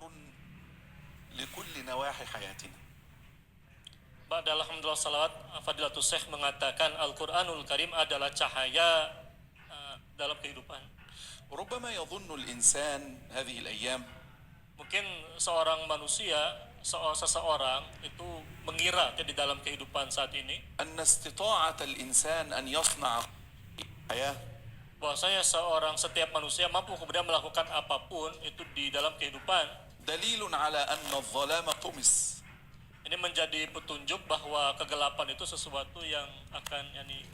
نور لكل نواحي حياتنا. Ba'da alhamdulillah salawat, Fadilatul Syekh mengatakan Al-Quranul Karim adalah cahaya dalam kehidupan. ربما يظن الإنسان هذه الأيام Mungkin seorang manusia, seseorang itu mengira di dalam kehidupan saat ini أن استطاعة الإنسان أن يصنع حياة bahwasanya setiap manusia mampu kemudian melakukan apapun itu di dalam kehidupan. دليل على أن الظلام طمس. Ini menjadi petunjuk bahwa kegelapan itu sesuatu yang akan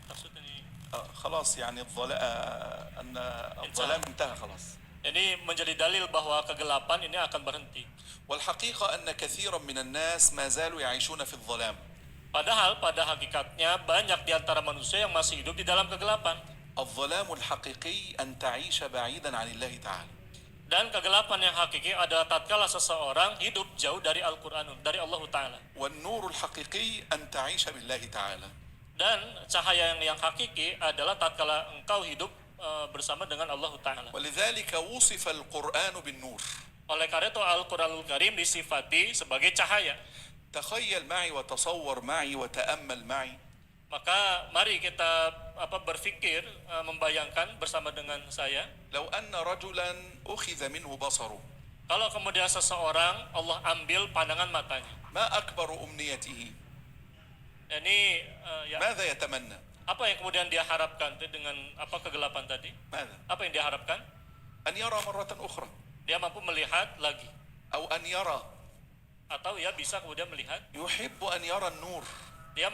maksudnya ini خلاص يعني أن الظلام انتهى خلاص. ini menjadi dalil bahwa kegelapan ini akan berhenti. والحقيقة أن كثيرا من الناس ما زالوا يعيشون في الظلام. Padahal pada hakikatnya banyak di antara manusia yang masih hidup di dalam kegelapan. الظلام الحقيقي أن تعيش بعيدا عن الله تعالى. Dan kegelapan yang hakiki adalah tatkala seseorang hidup jauh dari Al-Qur'an, dari Allah Ta'ala. والنور الحقيقي أن تعيش بالله تعالى. Dan cahaya yang hakiki adalah tatkala engkau hidup bersama dengan Allah Ta'ala. ولذلك وصف القرآن بالنور. Oleh karena itu Al-Qur'anul Karim disifati sebagai cahaya. تخيل معي وتصور معي وتأمل معي. Maka mari kita berpikir, membayangkan bersama dengan saya. لو أن رجلا أخذ منه بصره. Kalau kemudian seseorang Allah ambil pandangan matanya. ما أكبر أمنيته؟ Ini ماذا يتمنى؟ apa yang kemudian dia harapkan dengan kegelapan tadi? ماذا؟ Apa yang dia harapkan? أن يرى مرة أخرى. Dia mampu melihat lagi. أو أن يرى. Atau ya bisa kemudian melihat. يحب أن يرى النور. Dia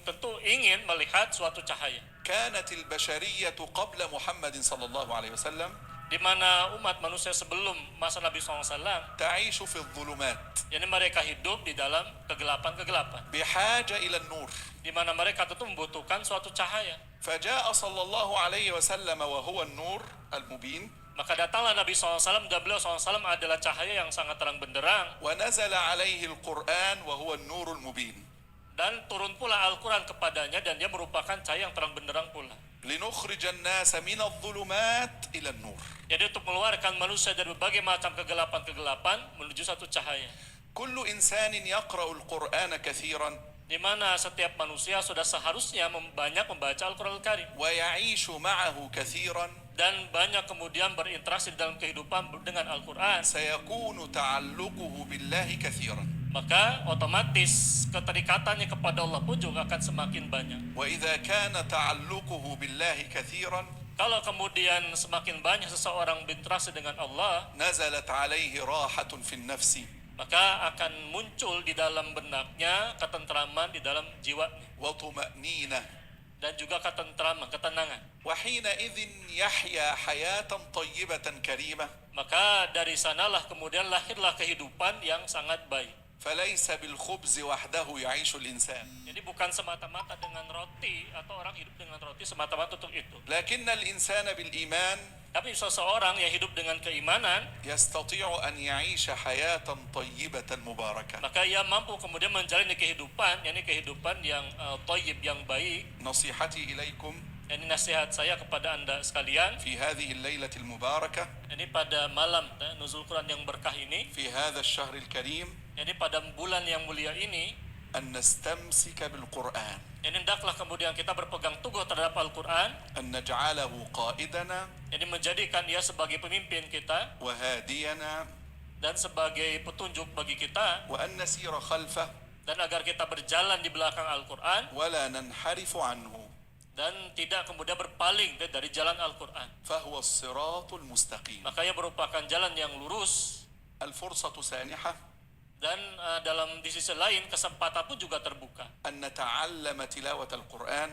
tentu ingin melihat suatu cahaya. كانت البشرية قبل محمد صلى الله عليه وسلم Di mana umat manusia sebelum masa Nabi SAW تعيش في الظلمات. jadi mereka hidup di dalam kegelapan-kegelapan. بحاجة إلى النور. Di mana mereka tentu membutuhkan suatu cahaya. فجاء صلى الله عليه وسلم وهو النور المبين. Maka datanglah Nabi SAW dan beliau SAW adalah cahaya yang sangat terang benderang. ونزل عليه القرآن وهو النور المبين. Dan turun pula Al-Quran kepadanya dan dia merupakan cahaya yang terang benderang pula. لنخرج الناس من الظلمات إلى النور. Jadi untuk mengeluarkan manusia dari berbagai macam kegelapan-kegelapan menuju satu cahaya. كل إنسان يقرأ القرآن كثيرا Di mana setiap manusia sudah seharusnya banyak membaca Al-Quran Al-Karim. ويعيش معه كثيرا Dan banyak kemudian berinteraksi dalam kehidupan dengan Al-Quran. سيكون تعلقه بالله كثيرا. Maka otomatis keterikatannya kepada Allah pun juga akan semakin banyak. وإذا كان تعلقه بالله كثيرا Kalau kemudian semakin banyak seseorang berinteraksi dengan Allah, نزلت عليه راحة في النفس maka akan muncul di dalam benaknya ketentraman di dalam jiwanya. وطمأنينة. Dan juga ketentraman, ketenangan. وحينئذ يحيا حياة طيبة كريمة. Maka dari sanalah kemudian lahirlah kehidupan yang sangat baik. فليس بالخبز وحده يعيش الإنسان. Jadi bukan semata-mata dengan roti atau orang hidup dengan roti semata-mata untuk itu. لكن الإنسان بالإيمان Tapi seseorang yang hidup dengan keimanan, يستطيع أن يعيش حياة طيبة مباركة. maka ia mampu kemudian menjalani kehidupan, yakni kehidupan yang thayyib, yang baik. نصيحتي إليكم Ini nasihat saya kepada Anda sekalian. في هذه الليلة المباركة Ini pada malam nuzul Quran yang berkah ini, في هذا الشهر الكريم ini pada bulan yang mulia ini, أن نستمسك بالقرآن. ini hendaklah kemudian kita berpegang teguh terhadap Al-Quran. أن نجعله قائدنا Ini menjadikan ia sebagai pemimpin kita وهادينا dan sebagai petunjuk bagi kita, وأن نسير خلفه dan agar kita berjalan di belakang Al-Quran ولا ننحرف عنه. dan tidak kemudian berpaling dari jalan Al-Quran. فهو الصراط المستقيم. Maka ia merupakan jalan yang lurus. الفرصة سانحة Dan dalam di sisi lain kesempatan pun juga terbuka. أن نتعلم تلاوة القرآن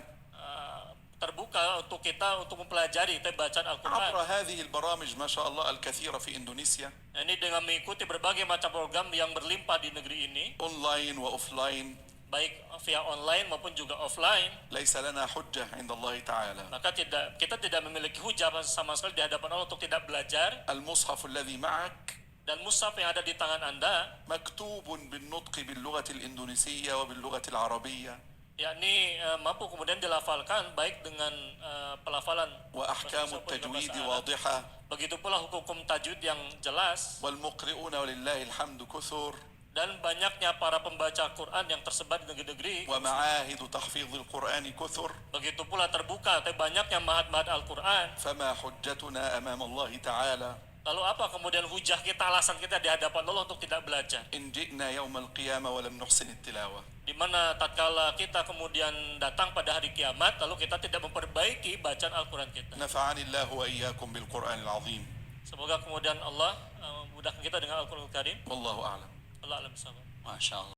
Terbuka untuk kita untuk mempelajari bacaan Al-Quran. عبر هذه البرامج ما شاء الله الكثيرة في إندونيسيا Ini dengan mengikuti berbagai macam program yang berlimpah di negeri ini, أونلاين وأوفلاين. baik via online maupun juga offline. ليس لنا حجة عند الله تعالى. Maka kita tidak memiliki hujah sama sekali di hadapan Allah untuk tidak belajar. المصحف الذي معك Dan mushaf yang ada di tangan Anda مكتوب بالنطق باللغة الإندونيسية وباللغة العربية. yakni mampu kemudian dilafalkan baik dengan pelafalan وأحكام bahasa Arab, التجويد bahasa Arab. واضحة Begitu pula hukum tajwid yang jelas, والمقرئون ولله الحمد كثر dan banyaknya para pembaca Quran yang tersebar di negeri-negeri. ومعاهد تحفيظ القرآن كثر Begitu pula terbuka, tapi banyaknya mahat-mahat Al-Quran. فما حجتنا أمام الله تعالى Lalu apa kemudian hujah kita, alasan kita di hadapan Allah untuk tidak belajar? إن جئنا يوم القيامة ولم نحسن التلاوة Di mana tatkala kita kemudian datang pada hari kiamat, lalu kita tidak memperbaiki bacaan Al-Quran kita. نفعني الله وإياكم بالقرآن العظيم Semoga kemudian Allah mudahkan kita dengan Al-Quran Al-Karim. والله أعلم Allah alam bisawab. Masya Allah.